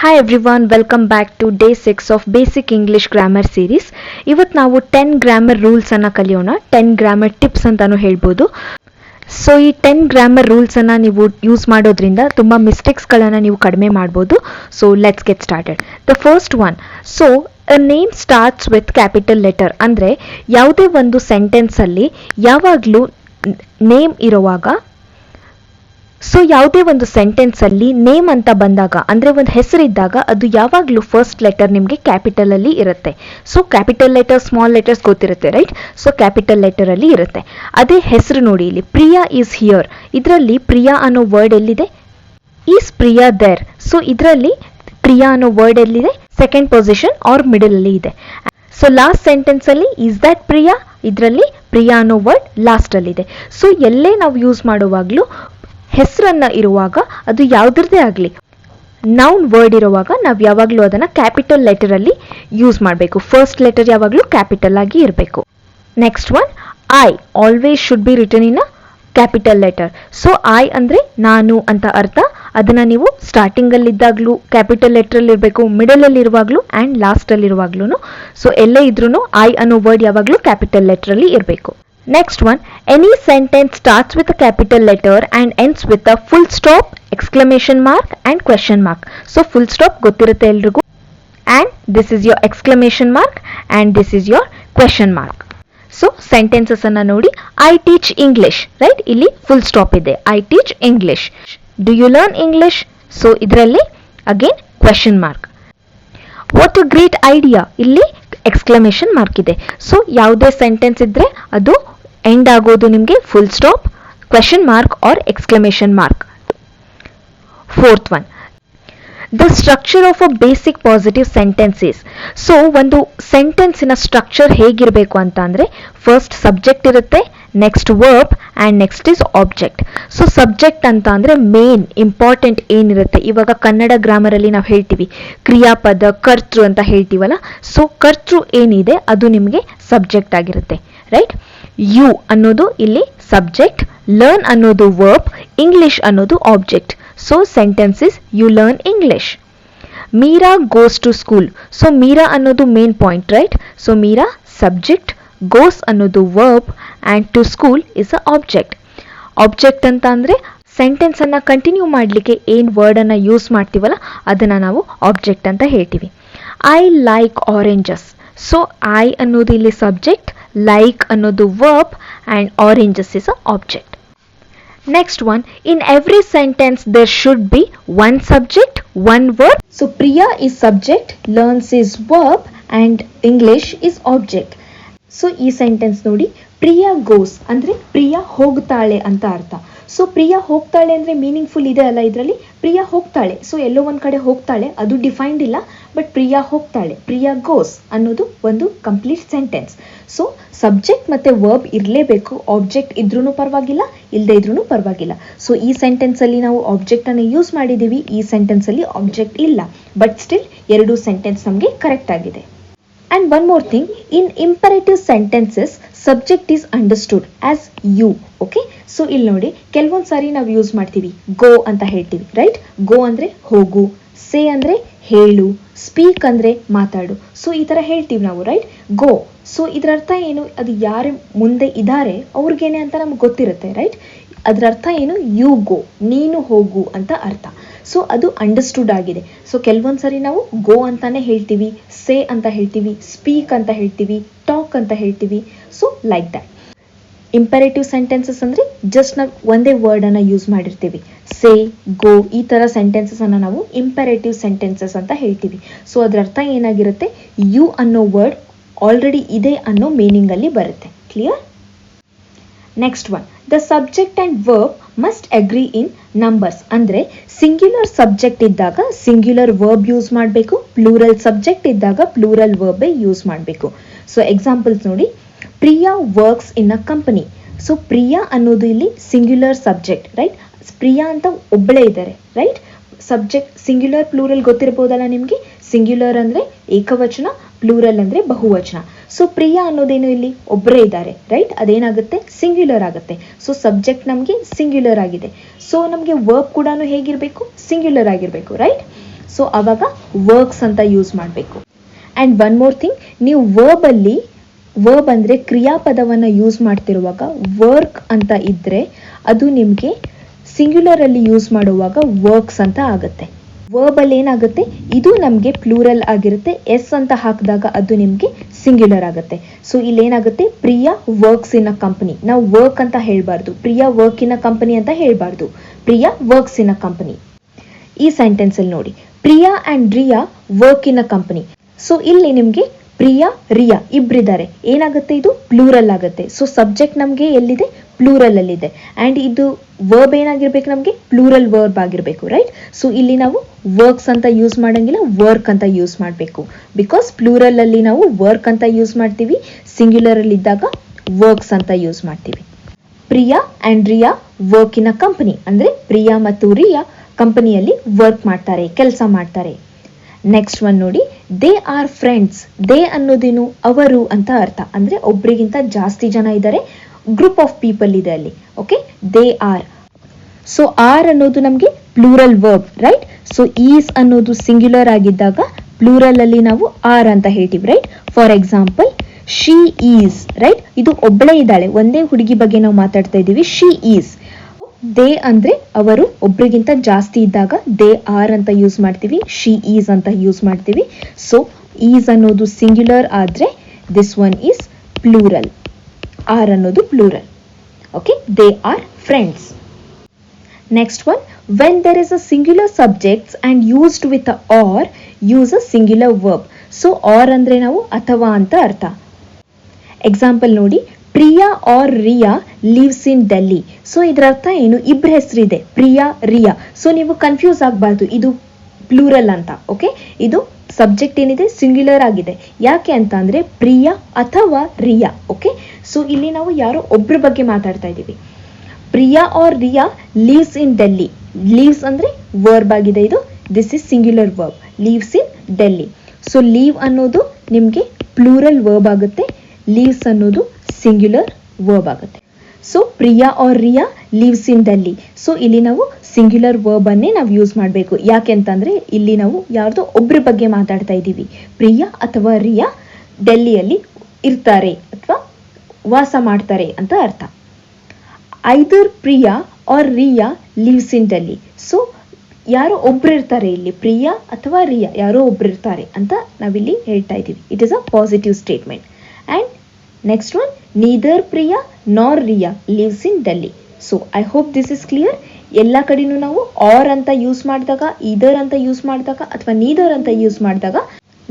Hi everyone, welcome back to day 6 of Basic English Grammar series. ಇವತ್ತು ನಾವು 10 grammar rules ಅನ್ನ ಕಲಿಯೋಣ. 10 grammar tips ಅಂತಾನು ಹೇಳ್ಬೋದು. ಸೊ ಈ 10 ಗ್ರಾಮರ್ ರೂಲ್ಸ್ ಅನ್ನ ನೀವು ಯೂಸ್ ಮಾಡೋದ್ರಿಂದ ತುಂಬಾ ಮಿಸ್ಟೇಕ್ಸ್ ಗಳನ್ನ ನೀವು ಕಡಿಮೆ ಮಾಡಬಹುದು. So let's get started. The first one, so a name starts with capital letter. ಅಂದ್ರೆ ಯಾವುದೇ ಒಂದು ಸೆಂಟೆನ್ಸ್ ಅಲ್ಲಿ ಯಾವಾಗಲೂ ನೇಮ್ ಇರುವಾಗ, ಸೊ ಯಾವುದೇ ಒಂದು ಸೆಂಟೆನ್ಸ್ ಅಲ್ಲಿ ನೇಮ್ ಅಂತ ಬಂದಾಗ ಅಂದ್ರೆ ಒಂದು ಹೆಸರಿದ್ದಾಗ ಅದು ಯಾವಾಗಲೂ ಫಸ್ಟ್ ಲೆಟರ್ ನಿಮಗೆ ಕ್ಯಾಪಿಟಲ್ ಅಲ್ಲಿ ಇರುತ್ತೆ. So capital letter, small letters ಗೊತ್ತಿರುತ್ತೆ, ರೈಟ್? ಸೊ ಕ್ಯಾಪಿಟಲ್ ಲೆಟರ್ ಅಲ್ಲಿ ಇರುತ್ತೆ. ಅದೇ ಹೆಸರು ನೋಡಿ, ಇಲ್ಲಿ ಪ್ರಿಯಾ ಈಸ್ ಹಿಯರ್. ಇದರಲ್ಲಿ ಪ್ರಿಯಾ ಅನ್ನೋ ವರ್ಡ್ ಎಲ್ಲಿದೆ? Is Priya there. ಸೊ ಇದರಲ್ಲಿ ಪ್ರಿಯಾ ಅನ್ನೋ ವರ್ಡ್ ಎಲ್ಲಿದೆ? ಸೆಕೆಂಡ್ ಪೊಸಿಷನ್ ಆರ್ ಮಿಡಲ್ ಅಲ್ಲಿ ಇದೆ. ಸೊ ಲಾಸ್ಟ್ ಸೆಂಟೆನ್ಸ್ ಅಲ್ಲಿ ಈಸ್ ದಟ್ ಪ್ರಿಯಾ, ಇದರಲ್ಲಿ ಪ್ರಿಯಾ ಅನ್ನೋ ವರ್ಡ್ ಲಾಸ್ಟ್ ಅಲ್ಲಿ ಇದೆ. ಸೊ ಎಲ್ಲೇ ನಾವು ಯೂಸ್ ಮಾಡುವಾಗ್ಲೂ ಹೆಸರನ್ನ ಇರುವಾಗ ಅದು ಯಾವುದ್ರದ್ದೇ ಆಗಲಿ, ನೌನ್ ವರ್ಡ್ ಇರುವಾಗ ನಾವು ಯಾವಾಗಲೂ ಅದನ್ನ ಕ್ಯಾಪಿಟಲ್ ಲೆಟರ್ ಅಲ್ಲಿ ಯೂಸ್ ಮಾಡಬೇಕು. ಫಸ್ಟ್ ಲೆಟರ್ ಯಾವಾಗಲೂ ಕ್ಯಾಪಿಟಲ್ ಆಗಿ ಇರಬೇಕು. Next one, I always should be return in a capital letter. So I ಅಂದ್ರೆ ನಾನು ಅಂತ ಅರ್ಥ. ಅದನ್ನ ನೀವು ಸ್ಟಾರ್ಟಿಂಗ್ ಅಲ್ಲಿ ಇದ್ದಾಗ್ಲೂ ಕ್ಯಾಪಿಟಲ್ ಲೆಟರ್ ಅಲ್ಲಿ ಇರಬೇಕು, ಮಿಡಲ್ ಅಲ್ಲಿ ಇರುವಾಗ್ಲೂ ಅಂಡ್ ಲಾಸ್ಟ್ ಅಲ್ಲಿ ಇರುವಾಗ್ಲೂ. ಸೊ ಎಲ್ಲೇ ಇದ್ರೂ ಐ ಅನ್ನೋ ವರ್ಡ್ ಯಾವಾಗಲೂ ಕ್ಯಾಪಿಟಲ್ ಲೆಟರ್ ಅಲ್ಲಿ ಇರಬೇಕು. Next one, any sentence starts with a capital letter and ends with a full stop, exclamation mark and question mark. So full stop ಗೊತ್ತಿರುತ್ತೆ ಎಲ್ರಿಗೂ, and this is your exclamation mark and this is your question mark. So sentences ಅನ್ನ ನೋಡಿ, I teach English, right? ಇಲ್ಲಿ full stop ಇದೆ. I teach English. Do you learn English? So ಇದರಲ್ಲಿ again question mark. What a great idea, ಇಲ್ಲಿ exclamation mark ಇದೆ. So ಯಾವುದೇ sentence ಇದ್ರೆ ಅದು ಎಂಡ್ ಆಗೋದು ನಿಮಗೆ full stop, question mark R exclamation mark. Fourth one, the structure of a basic positive sentences. So ಒಂದು ಸೆಂಟೆನ್ಸಿನ structure ಹೇಗಿರಬೇಕು ಅಂತ ಅಂದ್ರೆ, ಫಸ್ಟ್ ಸಬ್ಜೆಕ್ಟ್ ಇರುತ್ತೆ, next verb and next is object. So subject ಅಂತ ಅಂದರೆ ಮೇನ್ ಇಂಪಾರ್ಟೆಂಟ್ ಏನಿರುತ್ತೆ, ಇವಾಗ ಕನ್ನಡ ಗ್ರಾಮರಲ್ಲಿ ನಾವು ಹೇಳ್ತೀವಿ ಕ್ರಿಯಾಪದ, ಕರ್ತೃ ಅಂತ ಹೇಳ್ತೀವಲ್ಲ. ಸೊ ಕರ್ತೃ ಏನಿದೆ ಅದು ನಿಮಗೆ ಸಬ್ಜೆಕ್ಟ್ ಆಗಿರುತ್ತೆ, ರೈಟ್? ಯು ಅನ್ನೋದು ಇಲ್ಲಿ ಸಬ್ಜೆಕ್ಟ್, ಲರ್ನ್ ಅನ್ನೋದು ವರ್ಬ್, ಇಂಗ್ಲಿಷ್ ಅನ್ನೋದು object. So sentence is you learn English. Meera goes to school. So Meera ಅನ್ನೋದು main point, right? So Meera subject, goes ಅನ್ನೋದು verb and to school is a object. Object ಅಂತ ಅಂದರೆ sentence ಅನ್ನ continue ಮಾಡಲಿಕ್ಕೆ ಏನು word ಅನ್ನ ಯೂಸ್ ಮಾಡ್ತೀವಲ್ಲ ಅದನ್ನ ನಾವು ಆಬ್ಜೆಕ್ಟ್ ಅಂತ ಹೇಳ್ತೀವಿ. I like oranges. So I ಅನ್ನೋದು ಇಲ್ಲಿ ಸಬ್ಜೆಕ್ಟ್, ಲೈಕ್ ಅನ್ನೋದು verb and oranges is a object. Next one, in every sentence there should be one subject, one verb. So Priya is subject, learns is verb and English is object. So ಈ sentence ನೋಡಿ, Priya goes ಅಂದ್ರೆ ಪ್ರಿಯಾ ಹೋಗ್ತಾಳೆ ಅಂತ ಅರ್ಥ. So Priya ಹೋಗ್ತಾಳೆ ಅಂದ್ರೆ meaningful ಇದೆ ಅಲ್ಲ ಇದರಲ್ಲಿ, ಪ್ರಿಯಾ ಹೋಗ್ತಾಳೆ. ಸೊ ಎಲ್ಲೋ ಒಂದ್ ಕಡೆ ಹೋಗ್ತಾಳೆ, ಅದು ಡಿಫೈನ್ಡ್ ಇಲ್ಲ, ಬಟ್ ಪ್ರಿಯಾ ಹೋಗ್ತಾಳೆ, ಪ್ರಿಯಾ ಗೋಸ್ ಅನ್ನೋದು ಒಂದು ಕಂಪ್ಲೀಟ್ ಸೆಂಟೆನ್ಸ್. ಸೊ ಸಬ್ಜೆಕ್ಟ್ ಮತ್ತೆ ವರ್ಬ್ ಇರಲೇಬೇಕು, ಆಬ್ಜೆಕ್ಟ್ ಇದ್ರೂ ಪರವಾಗಿಲ್ಲ, ಇಲ್ಲದೆ ಇದ್ರೂ ಪರವಾಗಿಲ್ಲ. ಸೊ ಈ ಸೆಂಟೆನ್ಸ್ ಅಲ್ಲಿ ನಾವು ಆಬ್ಜೆಕ್ಟ್ ಅನ್ನು ಯೂಸ್ ಮಾಡಿದೀವಿ, ಈ ಸೆಂಟೆನ್ಸ್ ಅಲ್ಲಿ ಆಬ್ಜೆಕ್ಟ್ ಇಲ್ಲ, ಬಟ್ ಸ್ಟಿಲ್ ಎರಡು ಸೆಂಟೆನ್ಸ್ ನಮಗೆ ಕರೆಕ್ಟ್ ಆಗಿದೆ. And one more thing, in imperative sentences subject is understood as you. Okay, so ಇಲ್ಲಿ ನೋಡಿ, ಕೆಲವೊಂದು ಸಾರಿ ನಾವು ಯೂಸ್ ಮಾಡ್ತೀವಿ ಗೋ ಅಂತ ಹೇಳ್ತೀವಿ, ರೈಟ್? ಗೋ ಅಂದ್ರೆ ಹೋಗು, ಸೇ ಅಂದ್ರೆ ಹೇಳು, ಸ್ಪೀಕ್ ಅಂದ್ರೆ ಮಾತಾಡು. ಸೊ ಈ ತರ ಹೇಳ್ತೀವಿ ನಾವು, ರೈಟ್? ಗೋ. ಸೊ ಇದರ ಅರ್ಥ ಏನು? ಅದು ಯಾರು ಮುಂದೆ ಇದ್ದಾರೆ ಅವ್ರಿಗೇನೆ ಅಂತ ನಮ್ಗೆ ಗೊತ್ತಿರುತ್ತೆ, ರೈಟ್? ಅದರ ಅರ್ಥ ಏನು? ಯು ಗೋ, ನೀನು ಹೋಗು ಅಂತ ಅರ್ಥ. ಸೊ ಅದು ಅಂಡರ್ಸ್ಟುಡ್ ಆಗಿದೆ. ಸೊ ಕೆಲವೊಂದು ಸರಿ ನಾವು ಗೋ ಅಂತಾನೆ ಹೇಳ್ತೀವಿ, ಸೇ ಅಂತ ಹೇಳ್ತೀವಿ, ಸ್ಪೀಕ್ ಅಂತ ಹೇಳ್ತೀವಿ, ಟಾಕ್ ಅಂತ ಹೇಳ್ತೀವಿ. So like that. Imperative sentences ಅಂದ್ರೆ ಜಸ್ಟ್ ನಾವು ಒಂದೇ ವರ್ಡ್ ಅನ್ನ ಯೂಸ್ ಮಾಡಿರ್ತೀವಿ, ಸೇ, ಗೋ, ಈ ತರ ಸೆಂಟೆನ್ಸಸ್ ಅನ್ನ ನಾವು ಇಂಪರೇಟಿವ್ ಸೆಂಟೆನ್ಸಸ್ ಅಂತ ಹೇಳ್ತೀವಿ. ಸೊ ಅದರ ಅರ್ಥ ಏನಾಗಿರುತ್ತೆ? ಯು ಅನ್ನೋ ವರ್ಡ್ ಆಲ್ರೆಡಿ ಇದೆ ಅನ್ನೋ ಮೀನಿಂಗ್ ಅಲ್ಲಿ ಬರುತ್ತೆ. Clear? Next one, the subject and verb must agri in numbers. ಅಂದ್ರೆ ಸಿಂಗ್ಯುಲರ್ ಸಬ್ಜೆಕ್ಟ್ ಇದ್ದಾಗ ಸಿಂಗ್ಯುಲರ್ ವರ್ಬ್ ಯೂಸ್ ಮಾಡಬೇಕು, ಪ್ಲೂರಲ್ ಸಬ್ಜೆಕ್ಟ್ ಇದ್ದಾಗ ಪ್ಲೂರಲ್ ವರ್ಬ್ ಯೂಸ್ ಮಾಡಬೇಕು. ಸೊ ಎಕ್ಸಾಂಪಲ್ಸ್ ನೋಡಿ, Priya works in a company. So Priya ಅನ್ನೋದು ಇಲ್ಲಿ ಸಿಂಗ್ಯುಲರ್ ಸಬ್ಜೆಕ್ಟ್, ರೈಟ್? ಪ್ರಿಯಾ ಅಂತ ಒಬ್ಬಳೇ ಇದ್ದಾರೆ, ರೈಟ್? ಸಬ್ಜೆಕ್ಟ್ ಸಿಂಗ್ಯುಲರ್ ಪ್ಲೂರಲ್ ಗೊತ್ತಿರಬಹುದಲ್ಲ ನಿಮ್ಗೆ. ಸಿಂಗ್ಯುಲರ್ ಅಂದ್ರೆ ಏಕವಚನ, ಪ್ಲೂರಲ್ ಅಂದ್ರೆ ಬಹುವಚನ. ಸೊ ಪ್ರಿಯಾ ಅನ್ನೋದೇನು, ಇಲ್ಲಿ ಒಬ್ಬರೇ ಇದ್ದಾರೆ, ರೈಟ್? ಅದೇನಾಗುತ್ತೆ? ಸಿಂಗ್ಯುಲರ್ ಆಗುತ್ತೆ. ಸೊ ಸಬ್ಜೆಕ್ಟ್ ನಮಗೆ ಸಿಂಗ್ಯುಲರ್ ಆಗಿದೆ. ಸೊ ನಮಗೆ ವರ್ಬ್ ಕೂಡ ಹೇಗಿರಬೇಕು? ಸಿಂಗ್ಯುಲರ್ ಆಗಿರಬೇಕು, ರೈಟ್? ಸೊ ಅವಾಗ ವರ್ಕ್ಸ್ ಅಂತ ಯೂಸ್ ಮಾಡಬೇಕು. ಆ್ಯಂಡ್ ಒನ್ ಮೋರ್ ಥಿಂಗ್, ನೀವು ವರ್ಬ್ ಅಂದರೆ ಕ್ರಿಯಾಪದವನ್ನು ಯೂಸ್ ಮಾಡ್ತಿರುವಾಗ ವರ್ಕ್ ಅಂತ ಇದ್ದರೆ ಅದು ನಿಮಗೆ ಸಿಂಗ್ಯುಲರಲ್ಲಿ ಯೂಸ್ ಮಾಡುವಾಗ ವರ್ಕ್ಸ್ ಅಂತ ಆಗುತ್ತೆ. ವರ್ಬಲ್ಲಿ ಏನಾಗುತ್ತೆ, ಇದು ನಮಗೆ ಪ್ಲೂರಲ್ ಆಗಿರುತ್ತೆ, ಎಸ್ ಅಂತ ಹಾಕಿದಾಗ ಅದು ನಿಮಗೆ ಸಿಂಗ್ಯುಲರ್ ಆಗುತ್ತೆ. ಸೊ ಇಲ್ಲೇನಾಗುತ್ತೆ, Priya works in a company. ನಾವು ವರ್ಕ್ ಅಂತ ಹೇಳಬಾರ್ದು, Priya work in a company ಅಂತ ಹೇಳಬಾರ್ದು, Priya works in a company. ಈ ಸೆಂಟೆನ್ಸಲ್ಲಿ ನೋಡಿ, Priya and Riya work in a company. So ಇಲ್ಲಿ ನಿಮಗೆ ಪ್ರಿಯಾ ರಿಯಾ ಇಬ್ಬರಿದ್ದಾರೆ, ಏನಾಗುತ್ತೆ, ಇದು ಪ್ಲೂರಲ್ ಆಗುತ್ತೆ. ಸೊ ಸಬ್ಜೆಕ್ಟ್ ನಮಗೆ ಎಲ್ಲಿದೆ, ಪ್ಲೂರಲ್ ಅಲ್ಲಿದೆ. ಆ್ಯಂಡ್ ಇದು ವರ್ಬ್ ಏನಾಗಿರ್ಬೇಕು, ನಮಗೆ ಪ್ಲೂರಲ್ ವರ್ಬ್ ಆಗಿರಬೇಕು, ರೈಟ್. ಸೊ ಇಲ್ಲಿ ನಾವು ವರ್ಕ್ಸ್ ಅಂತ ಯೂಸ್ ಮಾಡಂಗಿಲ್ಲ, ವರ್ಕ್ ಅಂತ ಯೂಸ್ ಮಾಡಬೇಕು. ಬಿಕಾಸ್ ಪ್ಲೂರಲ್ ಅಲ್ಲಿ ನಾವು ವರ್ಕ್ ಅಂತ ಯೂಸ್ ಮಾಡ್ತೀವಿ, ಸಿಂಗ್ಯುಲರ್ ಅಲ್ಲಿ ಇದ್ದಾಗ ವರ್ಕ್ಸ್ ಅಂತ ಯೂಸ್ ಮಾಡ್ತೀವಿ. Priya and Riya work in a company ಅಂದರೆ ಪ್ರಿಯಾ ಮತ್ತು ರಿಯಾ ಕಂಪನಿಯಲ್ಲಿ ವರ್ಕ್ ಮಾಡ್ತಾರೆ, ಕೆಲಸ ಮಾಡ್ತಾರೆ. ನೆಕ್ಸ್ಟ್ ಒನ್ ನೋಡಿ, ದೇ ಆರ್ ಫ್ರೆಂಡ್ಸ್. ದೇ ಅನ್ನೋದೇನು, ಅವರು ಅಂತ ಅರ್ಥ. ಅಂದರೆ ಒಬ್ರಿಗಿಂತ ಜಾಸ್ತಿ ಜನ ಇದ್ದಾರೆ, ಗ್ರೂಪ್ ಆಫ್ ಪೀಪಲ್ ಇದೆ ಅಲ್ಲಿ. Okay, they are. So are ಅನ್ನೋದು ನಮಗೆ plural verb, right. So is ಅನ್ನೋದು ಸಿಂಗ್ಯುಲರ್ ಆಗಿದ್ದಾಗ ಪ್ಲೂರಲ್ ಅಲ್ಲಿ ನಾವು ಆರ್ ಅಂತ ಹೇಳ್ತೀವಿ, right. For example, she is, right. ಇದು ಒಬ್ಬಳೇ ಇದ್ದಾಳೆ, ಒಂದೇ ಹುಡುಗಿ ಬಗ್ಗೆ ನಾವು ಮಾತಾಡ್ತಾ ಇದ್ದೀವಿ, ಶಿ ಈಸ್. ದೇ ಅಂದ್ರೆ ಅವರು, ಒಬ್ರಿಗಿಂತ ಜಾಸ್ತಿ ಇದ್ದಾಗ ದೇ ಆರ್ ಅಂತ ಯೂಸ್ ಮಾಡ್ತೀವಿ, ಶಿ ಈಸ್ ಅಂತ ಯೂಸ್ ಮಾಡ್ತೀವಿ. ಸೊ ಈಸ್ ಅನ್ನೋದು ಸಿಂಗ್ಯುಲರ್ ಆದ್ರೆ this one is plural, are ಅನ್ನೋದು plural. Okay, they are friends. Next one, when there is a singular subjects and used with are use a singular verb. So are ಅಂದ್ರೆ ನಾವು ಅಥವಾ ಅಂತ ಅರ್ಥ. Example ನೋಡಿ, Priya or Riya lives in Delhi. So ಇದರ ಅರ್ಥ ಏನು, ಇಬ್ಬರ ಹೆಸರಿದೆ, ಪ್ರಿಯಾ ರಿಯಾ. ಸೊ ನೀವು ಕನ್ಫ್ಯೂಸ್ ಆಗಬಾರ್ದು, ಇದು ಪ್ಲೂರಲ್ ಅಂತ. ಓಕೆ, ಇದು ಸಬ್ಜೆಕ್ಟ್ ಏನಿದೆ ಸಿಂಗ್ಯುಲರ್ ಆಗಿದೆ. ಯಾಕೆ ಅಂತ ಅಂದ್ರೆ ಪ್ರಿಯಾ ಅಥವಾ ರಿಯಾ. ಓಕೆ, ಸೊ ಇಲ್ಲಿ ನಾವು ಯಾರೋ ಒಬ್ಬರ ಬಗ್ಗೆ ಮಾತಾಡ್ತಾ ಇದ್ದೀವಿ. Priya or Riya lives in Delhi. Lives ಅಂದ್ರೆ ವರ್ಬ್ ಆಗಿದೆ, ಇದು this is singular verb, lives in Delhi. So live ಅನ್ನೋದು ನಿಮಗೆ ಪ್ಲೂರಲ್ ವರ್ಬ್ ಆಗುತ್ತೆ, ಲೀವ್ಸ್ ಅನ್ನೋದು ಸಿಂಗ್ಯುಲರ್ ವರ್ಬ್ ಆಗುತ್ತೆ. So Priya or Riya lives in Delhi. So ಇಲ್ಲಿ ನಾವು ಸಿಂಗ್ಯುಲರ್ ವರ್ಬ್ ಅನ್ನೇ ನಾವು ಯೂಸ್ ಮಾಡಬೇಕು. ಯಾಕೆ ಅಂತಂದ್ರೆ ಇಲ್ಲಿ ನಾವು ಯಾರ್ದೋ ಒಬ್ಬರ ಬಗ್ಗೆ ಮಾತಾಡ್ತಾ ಇದ್ದೀವಿ. ಪ್ರಿಯಾ ಅಥವಾ ರಿಯಾ ಡೆಲ್ಲಿಯಲ್ಲಿ ಇರ್ತಾರೆ ಅಥವಾ ವಾಸ ಮಾಡ್ತಾರೆ ಅಂತ ಅರ್ಥ. Either Priya or Riya lives in Delhi. So ಯಾರೋ ಒಬ್ರು ಇರ್ತಾರೆ, ಇಲ್ಲಿ ಪ್ರಿಯಾ ಅಥವಾ ರಿಯಾ ಯಾರೋ ಒಬ್ರು ಇರ್ತಾರೆ ಅಂತ ನಾವಿಲ್ಲಿ ಹೇಳ್ತಾ ಇದ್ದೀವಿ. It is a positive statement. And next one, neither Priya nor Riya lives in Delhi. So I hope this is clear. ಎಲ್ಲ ಕಡೆನೂ ನಾವು ಆರ್ ಅಂತ ಯೂಸ್ ಮಾಡಿದಾಗ, ಈದರ್ ಅಂತ ಯೂಸ್ ಮಾಡಿದಾಗ ಅಥವಾ ನೀದರ್ ಅಂತ ಯೂಸ್ ಮಾಡಿದಾಗ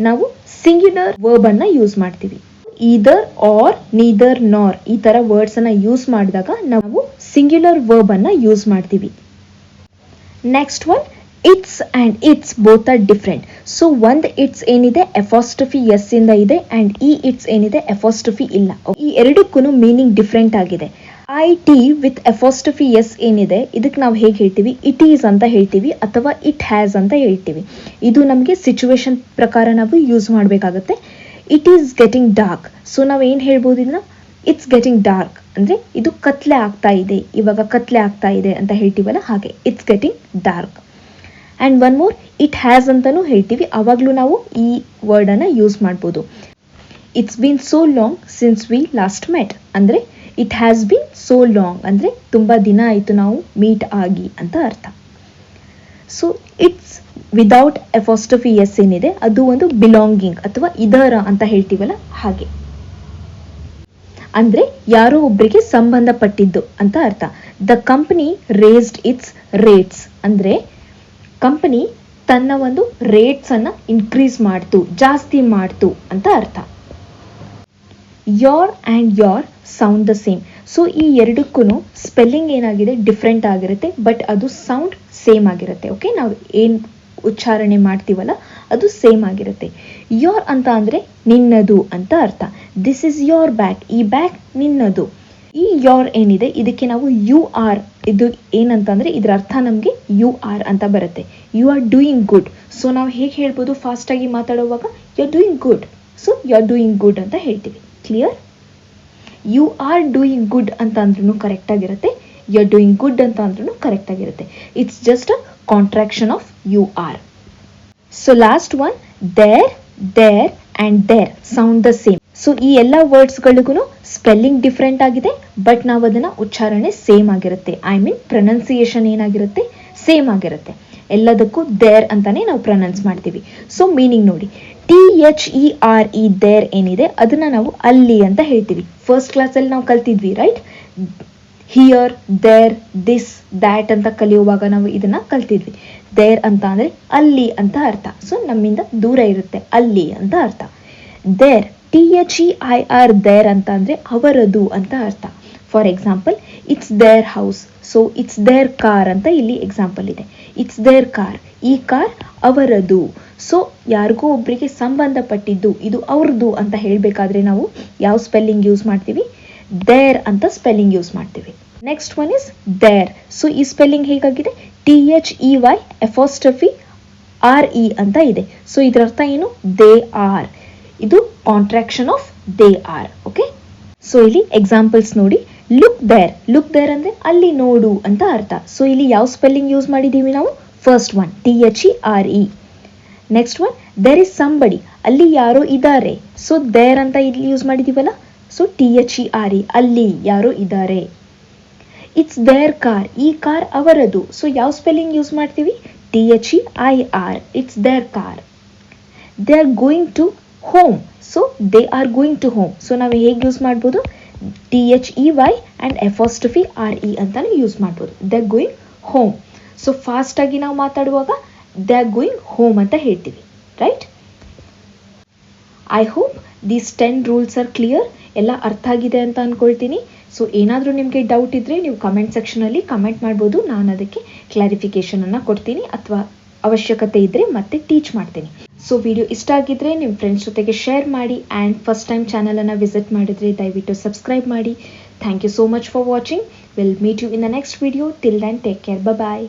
ನಾವು ಸಿಂಗ್ಯುಲರ್ ವರ್ಬ್ ಅನ್ನ ಯೂಸ್ ಮಾಡ್ತೀವಿ. ಈದರ್ ಆರ್ ನೀದರ್ ನಾರ್ ಈ ತರ ವರ್ಡ್ಸ್ ಅನ್ನ ಯೂಸ್ ಮಾಡಿದಾಗ ನಾವು ಸಿಂಗ್ಯುಲರ್ ವರ್ಬ್ ಅನ್ನ ಯೂಸ್ ಮಾಡ್ತೀವಿ. Next one, it's and it's both are different. So ಒಂದು ಇಟ್ಸ್ ಏನಿದೆ ಎಫಾಸ್ಟಫಿ ಎಸ್ ಇಂದ ಇದೆ, ಅಂಡ್ ಈ ಇಟ್ಸ್ ಏನಿದೆ ಎಫಾಸ್ಟಫಿ ಇಲ್ಲ. ಈ ಎರಡಕ್ಕೂ ಮೀನಿಂಗ್ ಡಿಫ್ರೆಂಟ್ ಆಗಿದೆ. ಐ ಟಿ ವಿತ್ ಎಫಾಸ್ಟಫಿ ಎಸ್ ಏನಿದೆ, ಇದಕ್ಕೆ ನಾವು ಹೇಗೆ ಹೇಳ್ತೀವಿ, ಇಟ್ ಈಸ್ ಅಂತ ಹೇಳ್ತೀವಿ ಅಥವಾ ಇಟ್ ಹ್ಯಾಸ್ ಅಂತ ಹೇಳ್ತೀವಿ. ಇದು ನಮಗೆ ಸಿಚುವೇಶನ್ ಪ್ರಕಾರ ನಾವು ಯೂಸ್ ಮಾಡಬೇಕಾಗುತ್ತೆ. It is getting dark. So ನಾವು ಏನು ಹೇಳ್ಬೋದು, ಇದನ್ನ ಇಟ್ಸ್ ಗೆಟಿಂಗ್ ಡಾರ್ಕ್ ಅಂದರೆ ಇದು ಕತ್ಲೆ ಆಗ್ತಾ ಇದೆ, ಇವಾಗ ಕತ್ಲೆ ಆಗ್ತಾ ಇದೆ ಅಂತ ಹೇಳ್ತೀವಲ್ಲ, ಹಾಗೆ it's getting dark. And one more, it has ಅಂತಲೂ ಹೇಳ್ತೀವಿ, ಆವಾಗಲೂ ನಾವು ಈ ವರ್ಡನ್ನು ಯೂಸ್ ಮಾಡ್ಬೋದು. It's been so long since we last met ಅಂದರೆ it has been so long ಅಂದರೆ ತುಂಬ ದಿನ ಆಯಿತು ನಾವು ಮೀಟ್ ಆಗಿ ಅಂತ ಅರ್ಥ. So it's without apostrophe s ಏನಿದೆ ಅದು ಒಂದು ಬಿಲಾಂಗಿಂಗ್ ಅಥವಾ ಇದರ ಅಂತ ಹೇಳ್ತೀವಲ್ಲ, ಹಾಗೆ ಅಂದರೆ ಯಾರೋ ಒಬ್ಬರಿಗೆ ಸಂಬಂಧಪಟ್ಟಿದ್ದು ಅಂತ ಅರ್ಥ. The company raised it's rates ಅಂದರೆ ಕಂಪನಿ ತನ್ನ ಒಂದು ರೇಟ್ಸ್ ಅನ್ನ ಇನ್ಕ್ರೀಸ್ ಮಾಡ್ತು, ಜಾಸ್ತಿ ಮಾಡ್ತು ಅಂತ ಅರ್ಥ. Your and your sound the same. So ಈ ಎರಡಕ್ಕೂ ಸ್ಪೆಲ್ಲಿಂಗ್ ಏನಾಗಿದೆ ಡಿಫ್ರೆಂಟ್ ಆಗಿರುತ್ತೆ, ಬಟ್ ಅದು ಸೌಂಡ್ ಸೇಮ್ ಆಗಿರುತ್ತೆ. ಓಕೆ, ನಾವು ಏನು ಉಚ್ಚಾರಣೆ ಮಾಡ್ತೀವಲ್ಲ ಅದು ಸೇಮ್ ಆಗಿರುತ್ತೆ. ಯೋರ್ ಅಂತ ಅಂದರೆ ನಿನ್ನದು ಅಂತ ಅರ್ಥ. ದಿಸ್ ಇಸ್ ಯೋರ್ ಬ್ಯಾಗ್, ಈ ಬ್ಯಾಗ್ ನಿನ್ನದು. ಈ ಯೋರ್ ಏನಿದೆ ಇದಕ್ಕೆ ನಾವು ಯು ಆರ್, ಇದು ಏನಂತಂದರೆ ಇದರ ಅರ್ಥ ನಮಗೆ ಯು ಆರ್ ಅಂತ ಬರುತ್ತೆ. You are doing good. So ನಾವು ಹೇಗೆ ಹೇಳ್ಬೋದು, ಫಾಸ್ಟಾಗಿ ಮಾತಾಡುವಾಗ you are doing good. So you are doing good ಅಂತ ಹೇಳ್ತೀವಿ. Clear? You are doing good ಅಂತ ಅಂದ್ರೂ ಕರೆಕ್ಟ್ ಆಗಿರುತ್ತೆ, ಯು ಆರ್ ಡೂಯಿಂಗ್ ಗುಡ್ ಅಂತ ಅಂದ್ರೂ ಕರೆಕ್ಟ್ ಆಗಿರುತ್ತೆ. It's just a contraction of you are. So last one there, there and there sound the same. So ಈ ಎಲ್ಲ ವರ್ಡ್ಸ್ಗಳಿಗೂ ಸ್ಪೆಲ್ಲಿಂಗ್ ಡಿಫ್ರೆಂಟ್ ಆಗಿದೆ, ಬಟ್ ನಾವು ಅದನ್ನು ಉಚ್ಚಾರಣೆ ಸೇಮ್ ಆಗಿರುತ್ತೆ. ಐ ಮೀನ್ ಪ್ರೊನೌನ್ಸಿಯೇಷನ್ ಏನಾಗಿರುತ್ತೆ, ಸೇಮ್ ಆಗಿರುತ್ತೆ. ಎಲ್ಲದಕ್ಕೂ ದೇರ್ ಅಂತಾನೆ ನಾವು ಪ್ರೊನೌನ್ಸ್ ಮಾಡ್ತೀವಿ. ಸೊ ಮೀನಿಂಗ್ ನೋಡಿ, THERE ದೇರ್ ಏನಿದೆ ಅದನ್ನ ನಾವು ಅಲ್ಲಿ ಅಂತ ಹೇಳ್ತೀವಿ. ಫಸ್ಟ್ ಕ್ಲಾಸಲ್ಲಿ ನಾವು ಕಲ್ತಿದ್ವಿ, right? Here, there, this, that ಅಂತ ಕಲಿಯುವಾಗ ನಾವು ಇದನ್ನ ಕಲ್ತಿದ್ವಿ. ದೇರ್ ಅಂತ ಅಂದ್ರೆ ಅಲ್ಲಿ ಅಂತ ಅರ್ಥ. ಸೊ ನಮ್ಮಿಂದ ದೂರ ಇರುತ್ತೆ, ಅಲ್ಲಿ ಅಂತ ಅರ್ಥ. ದೇರ್, THEIR ದೇರ್ ಅಂತ ಅಂದ್ರೆ ಅವರದು ಅಂತ ಅರ್ಥ. For example, it's their house, so it's their car ಅಂತ ಇಲ್ಲಿ ಎಕ್ಸಾಂಪಲ್ ಇದೆ. ಇಟ್ಸ್ ದೇರ್ ಕಾರ್, ಈ ಕಾರ್ ಅವರದು. ಸೊ ಯಾರಿಗೋ ಒಬ್ಬರಿಗೆ ಸಂಬಂಧಪಟ್ಟಿದ್ದು, ಇದು ಅವ್ರದ್ದು ಅಂತ ಹೇಳಬೇಕಾದ್ರೆ ನಾವು ಯಾವ ಸ್ಪೆಲ್ಲಿಂಗ್ ಯೂಸ್ ಮಾಡ್ತೀವಿ? ದೇರ್ ಅಂತ ಸ್ಪೆಲ್ಲಿಂಗ್ ಯೂಸ್ ಮಾಡ್ತೀವಿ. Next one is they're. So ಈ ಸ್ಪೆಲ್ಲಿಂಗ್ ಹೇಗಾಗಿದೆ? THEYRE ಅಂತ ಇದೆ. ಸೊ ಇದರ ಅರ್ಥ ಏನು? They are. ಇದು contraction of they are. Okay, so ಇಲ್ಲಿ ಎಕ್ಸಾಂಪಲ್ಸ್ ನೋಡಿ. ಲುಕ್ ದೇರ್, ಲುಕ್ ದೇರ್ ಅಂದ್ರೆ ಅಲ್ಲಿ ನೋಡು ಅಂತ ಅರ್ಥ. ಸೊ ಇಲ್ಲಿ ಯಾವ ಸ್ಪೆಲ್ಲಿಂಗ್ ಯೂಸ್ ಮಾಡಿದೀವಿ ನಾವು? First one THERE. Next one there is somebody, ಅಲ್ಲಿ ಯಾರೋ ಇದ್ದಾರೆ. ಸೊ ದೇರ್ ಅಂತ ಇಲ್ಲಿ ಯೂಸ್ ಮಾಡಿದೀವಲ್ಲ, ಸೊ THERE, ಅಲ್ಲಿ ಯಾರೋ ಇದ್ದಾರೆ. ಇಟ್ಸ್ ದೇರ್ ಕಾರ್, ಈ ಕಾರ್ ಅವರದು. ಸೊ ಯಾವ ಸ್ಪೆಲ್ಲಿಂಗ್ ಯೂಸ್ ಮಾಡ್ತೀವಿ? THEIR, it's their car. They are going to home, so they are going to home. So ನಾವು ಹೇಗೆ ಯೂಸ್ ಮಾಡ್ಬೋದು? THEY and RE ಅಂತಾನು ಯೂಸ್ ಮಾಡ್ಬೋದು. They are going home. So fast ಆಗಿ ನಾವು ಮಾತಾಡುವಾಗ ದೇ ಆರ್ ಗೋಯಿಂಗ್ ಹೋಮ್ ಅಂತ ಹೇಳ್ತೀವಿ, right? I hope these 10 rules are clear. ಎಲ್ಲ ಅರ್ಥ ಆಗಿದೆ ಅಂತ ಅನ್ಕೊಳ್ತೀನಿ. ಸೊ ಏನಾದರೂ ನಿಮಗೆ ಡೌಟ್ ಇದ್ದರೆ ನೀವು ಕಮೆಂಟ್ ಸೆಕ್ಷನಲ್ಲಿ ಕಮೆಂಟ್ ಮಾಡ್ಬೋದು. ನಾನು ಅದಕ್ಕೆ ಕ್ಲಾರಿಫಿಕೇಷನನ್ನು ಕೊಡ್ತೀನಿ, ಅಥವಾ ಅವಶ್ಯಕತೆ ಇದ್ದರೆ ಮತ್ತೆ ಟೀಚ್ ಮಾಡ್ತೀನಿ. ಸೊ ವಿಡಿಯೋ ಇಷ್ಟ ಆಗಿದ್ರೆ ನಿಮ್ಮ ಫ್ರೆಂಡ್ಸ್ ಜೊತೆಗೆ ಶೇರ್ ಮಾಡಿ. ಆ್ಯಂಡ್ ಫಸ್ಟ್ ಟೈಮ್ ಚಾನಲನ್ನು ವಿಸಿಟ್ ಮಾಡಿದರೆ ದಯವಿಟ್ಟು ಸಬ್ಸ್ಕ್ರೈಬ್ ಮಾಡಿ. Thank you so much for watching. Will meet you in the next video. Till then take care. Bye.